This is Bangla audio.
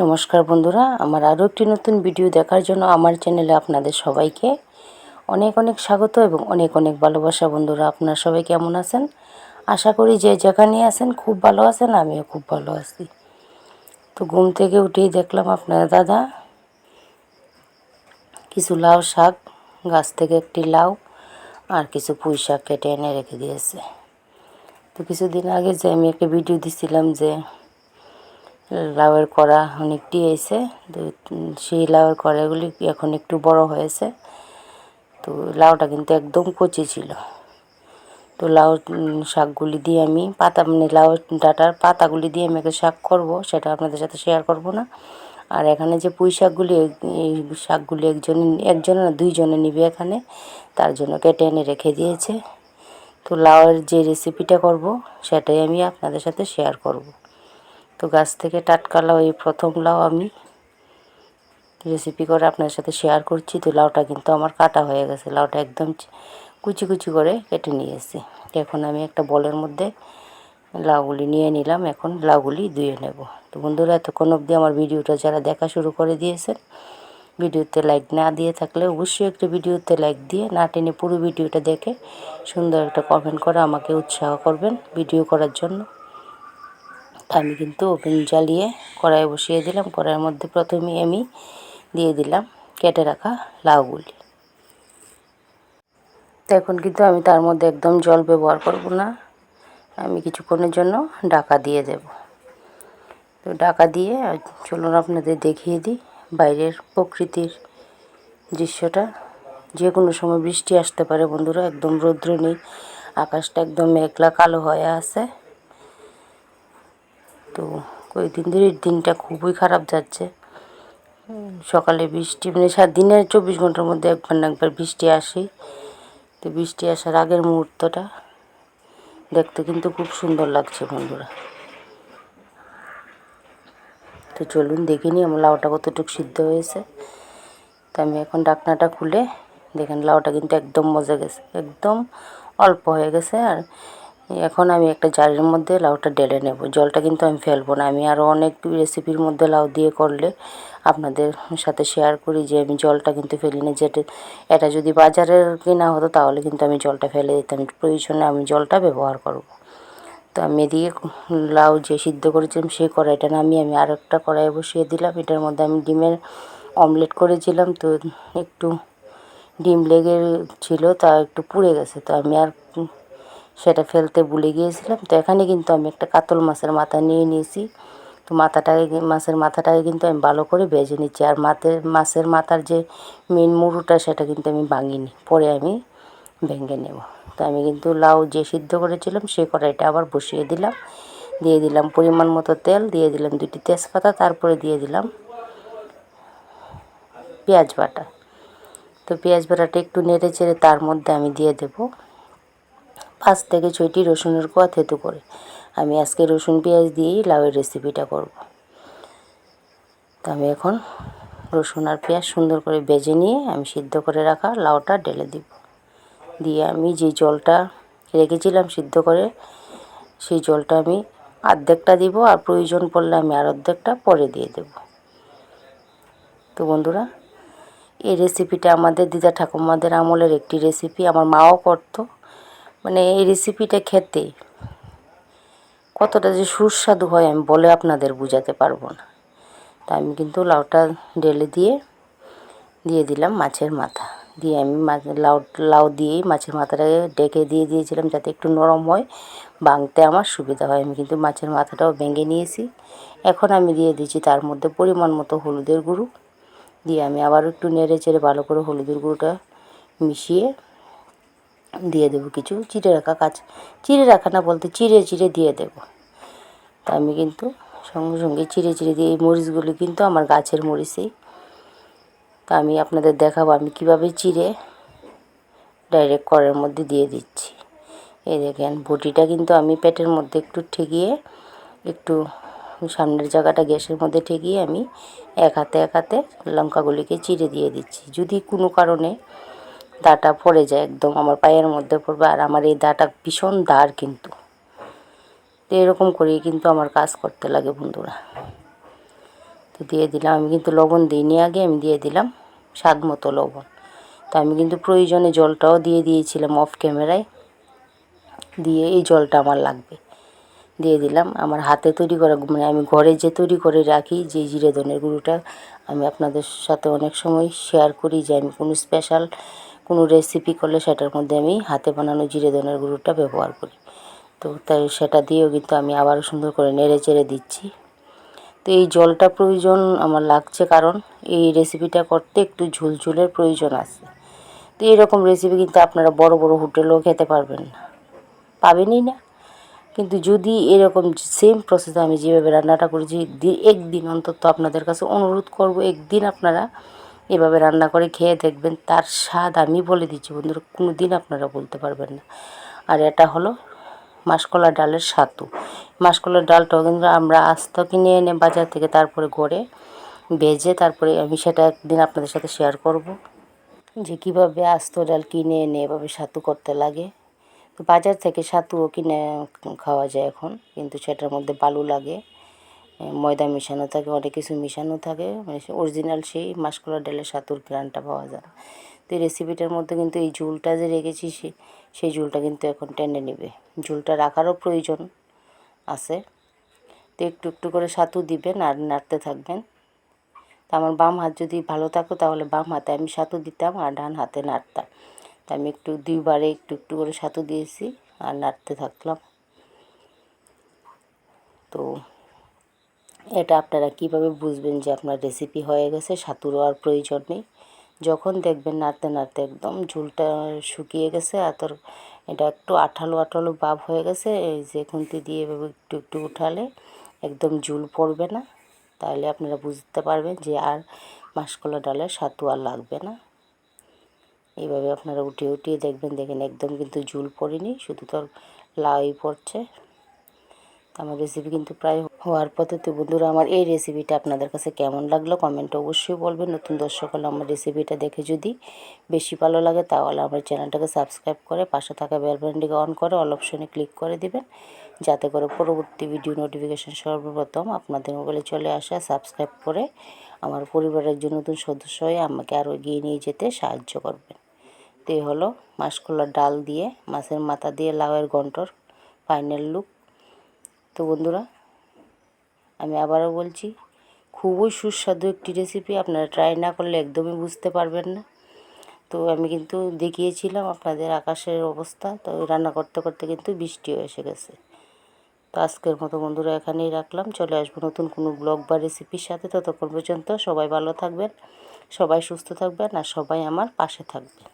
নমস্কার বন্ধুরা, আমার আরও একটি নতুন ভিডিও দেখার জন্য আমার চ্যানেলে আপনাদের সবাইকে অনেক অনেক স্বাগত এবং অনেক অনেক ভালোবাসা। বন্ধুরা, আপনারা সবাই কেমন আছেন? আশা করি যে যেখানে আছেন খুব ভালো আছেন, আমিও খুব ভালো আছি। তো ঘুম থেকে উঠেই দেখলাম আপনার দাদা কিছু লাউ শাক, গাছ থেকে একটি লাউ আর কিছু পুঁই শাক কেটে এনে রেখে দিয়েছে। তো কিছুদিন আগে যে আমি একটা ভিডিও দিছিলাম যে লাউয়ের কড়া অনেকটি এসে, তো সেই লাউয়ের কড়াগুলি এখন একটু বড় হয়েছে। তো লাউটা কিন্তু একদম কচি ছিল। তো লাউ শাকগুলি দিয়ে আমি লাউ ডাঁটার পাতাগুলি দিয়ে আমি একটা শাক করব, সেটা আপনাদের সাথে শেয়ার করব না। আর এখানে যে পুঁই শাকগুলি, এই শাকগুলি একজনে না দুইজনে নিবে এখানে, তার জন্য কেটে এনে রেখে দিয়েছে। তো লাউয়ের যে রেসিপিটা করব সেটাই আমি আপনাদের সাথে শেয়ার করব। তো গাছ থেকে টাটকা লাউ, এই প্রথম লাউ আমি রেসিপি করে আপনার সাথে শেয়ার করছি। তো লাউটা কিন্তু আমার কাটা হয়ে গেছে, লাউটা একদম কুচি কুচি করে কেটে নিয়েছি। এখন আমি একটা বলের মধ্যে লাউগুলি নিয়ে নিলাম, এখন লাউগুলি ধুয়ে নেব। তো বন্ধুরা, এতক্ষণ অবধি আমার ভিডিওটা যারা দেখা শুরু করে দিয়েছেন, ভিডিওতে লাইক না দিয়ে থাকলে অবশ্যই একটা ভিডিওতে লাইক দিয়ে, না টেনে পুরো ভিডিওটা দেখে সুন্দর একটা কমেন্ট করে আমাকে উৎসাহ করবেন ভিডিও করার জন্য। আমি কিন্তু ওভেন জ্বালিয়ে কড়াই বসিয়ে দিলাম। কড়াইয়ের মধ্যে প্রথমেই আমি দিয়ে দিলাম কেটে রাখা লাউগুলি। তো এখন কিন্তু আমি তার মধ্যে একদম জল ব্যবহার করব না, আমি কিছুক্ষণের জন্য ঢাকা দিয়ে দেব। তো ঢাকা দিয়ে চলুন আপনাদের দেখিয়ে দিই বাইরের প্রকৃতির দৃশ্যটা। যে কোনো সময় বৃষ্টি আসতে পারে বন্ধুরা, একদম রৌদ্র নেই, আকাশটা একদম মেঘলা কালো হয়ে আছে। তো কয়েকদিন ধরে দিনটা খুবই খারাপ যাচ্ছে। সকালে বৃষ্টি, মানে দিনের 24 ঘন্টার মধ্যে একবার না একবার বৃষ্টি আসেই। তো বৃষ্টি আসার আগের মুহূর্তটা দেখতে কিন্তু খুব সুন্দর লাগছে বন্ধুরা। তো চলুন দেখে নিই আমার লাউটা কতটুকু সিদ্ধ হয়েছে। তো আমি এখন ঢাকনাটা খুলে দেখেন লাউটা কিন্তু একদম মজে গেছে, একদম অল্প হয়ে গেছে। আর এখন আমি একটা জারের মধ্যে লাউটা ঢেলে নেব। জলটা কিন্তু আমি ফেলবো না। আমি আরও অনেক রেসিপির মধ্যে লাউ দিয়ে করলে আপনাদের সাথে শেয়ার করি যে আমি জলটা কিন্তু ফেলি না। এটা যদি বাজারের কেনা হতো তাহলে কিন্তু আমি জলটা ফেলে দিতাম, প্রয়োজনে আমি জলটা ব্যবহার করব। তো আমি এদিকে লাউ যে সিদ্ধ করেছিলাম সেই কড়াইটা নামিয়ে আমি আর একটা কড়াই বসিয়ে দিলাম। এটার মধ্যে আমি ডিমের অমলেট করেছিলাম। তো একটু ডিম লেগে ছিল, তা একটু পুড়ে গেছে। তো আমি আর সেটা ফেলতে ভুলে গিয়েছিলাম। তো এখানে কিন্তু আমি একটা কাতল মাছের মাথা নিয়ে নিয়েছি। তো মাছের মাথাটাকে কিন্তু আমি ভালো করে ভেজে নিচ্ছি। আর মাছের মাথার যে মেন মুড়োটা সেটা কিন্তু আমি ভাঙিনি, পরে আমি ভেঙে নেব। তো আমি কিন্তু লাউ যে সিদ্ধ করেছিলাম সেই কড়াইটা আবার বসিয়ে দিলাম। দিয়ে দিলাম পরিমাণ মতো তেল, দিয়ে দিলাম 2টি তেজপাতা, তারপরে দিয়ে দিলাম পেঁয়াজ বাটা। তো পেঁয়াজ বাটাটা একটু নেড়ে চেড়ে তার মধ্যে আমি দিয়ে দেব 5 থেকে 6টি রসুনের কোয়া থেঁতো করে। আমি আজকে রসুন পেঁয়াজ দিয়েই লাউয়ের রেসিপিটা করব। তো আমি এখন রসুন আর পেঁয়াজ সুন্দর করে ভেজে নিয়ে আমি সিদ্ধ করে রাখা লাউটা ঢেলে দিব। দিয়ে আমি যে জলটা রেখেছিলাম সিদ্ধ করে, সেই জলটা আমি অর্ধেকটা দিব, আর প্রয়োজন পড়লে আমি আর অর্ধেকটা পরে দিয়ে দেব। তো বন্ধুরা, এই রেসিপিটা আমাদের দিদা ঠাকুমাদের আমলের একটি রেসিপি, আমার মাও করতো। মানে এই রেসিপিটা খেতে কতটা যে সুস্বাদু হয় আমি বলে আপনাদের বোঝাতে পারবো না। তা আমি কিন্তু লাউটা ঢেলে দিয়ে দিলাম মাছের মাথা। দিয়ে আমি লাউ দিয়েই মাছের মাথাটাকে ডেকে দিয়ে দিয়েছিলাম যাতে একটু নরম হয়, ভাঙতে আমার সুবিধা হয়। আমি কিন্তু মাছের মাথাটাও ভেঙে নিয়েছি। এখন আমি দিয়ে দিচ্ছি তার মধ্যে পরিমাণ মতো হলুদের গুঁড়ো। দিয়ে আমি আবার একটু নেড়ে চেড়ে ভালো করে হলুদের গুঁড়োটা মিশিয়ে দিয়ে দেবো কিছু চিড়ে রাখা না বলতে চিড়ে দিয়ে দেব। তা আমি কিন্তু সঙ্গে সঙ্গে চিড়ে দিয়ে, এই মরিচগুলো কিন্তু আমার গাছের মরিচই। তা আমি আপনাদের দেখাবো আমি কীভাবে চিড়ে ডাইরেক্ট কড়াইয়ের মধ্যে দিয়ে দিচ্ছি। এই দেখেন বটিটা কিন্তু আমি পেটের মধ্যে একটু ঠেকিয়ে, একটু সামনের জায়গাটা গ্যাসের মধ্যে ঠেকিয়ে আমি এক হাতে লঙ্কাগুলিকে চিড়ে দিয়ে দিচ্ছি। যদি কোনো কারণে দাঁটা পড়ে যায়, একদম আমার পায়ের মধ্যে পড়বে। আর আমার এই দাঁটা ভীষণ ধার কিন্তু। তো এরকম করেই কিন্তু আমার কাজ করতে লাগে বন্ধুরা। তো দিয়ে দিলাম, আমি কিন্তু লবণ দিইনি আগে, আমি দিয়ে দিলাম স্বাদ মতো লবণ। তো আমি কিন্তু প্রয়োজনে জলটাও দিয়ে দিয়েছিলাম অফ ক্যামেরায়, দিয়ে এই জলটা আমার লাগবে দিয়ে দিলাম। আমার হাতে তৈরি করা মানে আমি ঘরে যে তৈরি করে রাখি যে জিরে ধনের গুঁড়োটা, আমি আপনাদের সাথে অনেক সময় শেয়ার করি যে আমি কোনো স্পেশাল কোনো রেসিপি করলে সেটার মধ্যে আমি হাতে বানানো জিরে ধনের গুঁড়োটা ব্যবহার করি। তো তাই সেটা দিয়েও কিন্তু আমি আবারও সুন্দর করে নেড়ে চেড়ে দিচ্ছি। তো এই জলটা প্রয়োজন আমার লাগছে, কারণ এই রেসিপিটা করতে একটু ঝুলঝুলের প্রয়োজন আছে। তো এরকম রেসিপি কিন্তু আপনারা বড় বড় হোটেলেও খেতে পারবেন না, পাবেনই না। কিন্তু যদি এরকম সেম প্রসেসে আমি যেভাবে রান্নাটা করেছি, একদিন অন্তত আপনাদের কাছে অনুরোধ করব, একদিন আপনারা এভাবে রান্না করে খেয়ে দেখবেন, তার স্বাদ আমি বলে দিচ্ছি বন্ধুরা কোনো দিন আপনারা বলতে পারবেন না। আর এটা হলো মাসকলার ডালের সাতু। মাসকলার ডালটাও কিন্তু আমরা আস্ত কিনে এনে বাজার থেকে তারপরে গড়ে ভেজে তারপরে আমি সেটা একদিন আপনাদের সাথে শেয়ার করব যে কীভাবে আস্ত ডাল কিনে এনে এভাবে সাতু করতে লাগে। তো বাজার থেকে সাতুও কিনে খাওয়া যায় এখন, কিন্তু সেটার মধ্যে বালু লাগে, ময়দা মিশানো থাকে, অনেক কিছু মিশানো থাকে, মানে অরিজিনাল সেই মাসকলার ডালের সাতুর গ্রানটা পাওয়া যায়। তো এই রেসিপিটার মধ্যে কিন্তু এই ঝুলটা যে রেখেছি সেই ঝুলটা কিন্তু এখন টেনে নেবে, ঝুলটা রাখারও প্রয়োজন আছে। তো একটু একটু করে সাতু দিবেন আর নাড়তে থাকবেন। তো আমার বাম হাত যদি ভালো থাকতো তাহলে বাম হাতে আমি সাতু দিতাম আর ডান হাতে নাড়তাম। তো আমি একটু দুইবারে একটু একটু করে সাতু দিয়েছি আর নাড়তে থাকলাম। তো এটা আপনারা কিভাবে বুঝবেন যে আপনার রেসিপি হয়ে গেছে, সাতুরও আর প্রয়োজন নেই? যখন দেখবেন নাড়তে নাড়তে একদম ঝুলটা শুকিয়ে গেছে আর তোর এটা একটু আঠালো আঠালো ভাব হয়ে গেছে, এই যে খুন্তি দিয়ে এভাবে একটু একটু উঠালে একদম ঝুল পড়বে না, তাহলে আপনারা বুঝতে পারবেন যে আর মাসকলা ডালের সাতু আর লাগবে না। এইভাবে আপনারা উঠিয়ে উঠিয়ে দেখবেন, দেখেন একদম কিন্তু ঝুল পড়েনি, শুধু তোর লাই পড়ছে। আমার রেসিপি কিন্তু প্রায় হওয়ার পথে। তো বন্ধুরা আমার এই রেসিপিটা আপনাদের কাছে কেমন লাগলো কমেন্টে অবশ্যই বলবেন। নতুন দর্শক হলে আমার রেসিপিটা দেখে যদি বেশি ভালো লাগে তাহলে আমার চ্যানেলটাকে সাবস্ক্রাইব করে পাশে থাকা বেল বাটনটিকে অন করে অল অপশনে ক্লিক করে দিবেন, যাতে করে পরবর্তী ভিডিও নোটিফিকেশান সর্বপ্রথম আপনাদের মোবাইলে চলে আসে। সাবস্ক্রাইব করে আমার পরিবারের একজন নতুন সদস্য হয়ে আমাকে আরও এগিয়ে নিয়ে যেতে সাহায্য করবেন। তো এই হলো মাসকলার ডাল দিয়ে মাছের মাথা দিয়ে লাউয়ের ঘন্টর ফাইনাল লুক। তো বন্ধুরা আমি আবারও বলছি, খুবই সুস্বাদু একটি রেসিপি, আপনারা ট্রাই না করলে একদমই বুঝতে পারবেন না। তো আমি কিন্তু দেখিয়েছিলাম আপনাদের আকাশের অবস্থা, তো রান্না করতে করতে কিন্তু বৃষ্টিও এসে গেছে। তো আজকের মতো বন্ধুরা এখানেই রাখলাম, চলে আসবো নতুন কোনো ব্লগ বা রেসিপির সাথে। ততক্ষণ পর্যন্ত সবাই ভালো থাকবেন, সবাই সুস্থ থাকবেন আর সবাই আমার পাশে থাকবেন।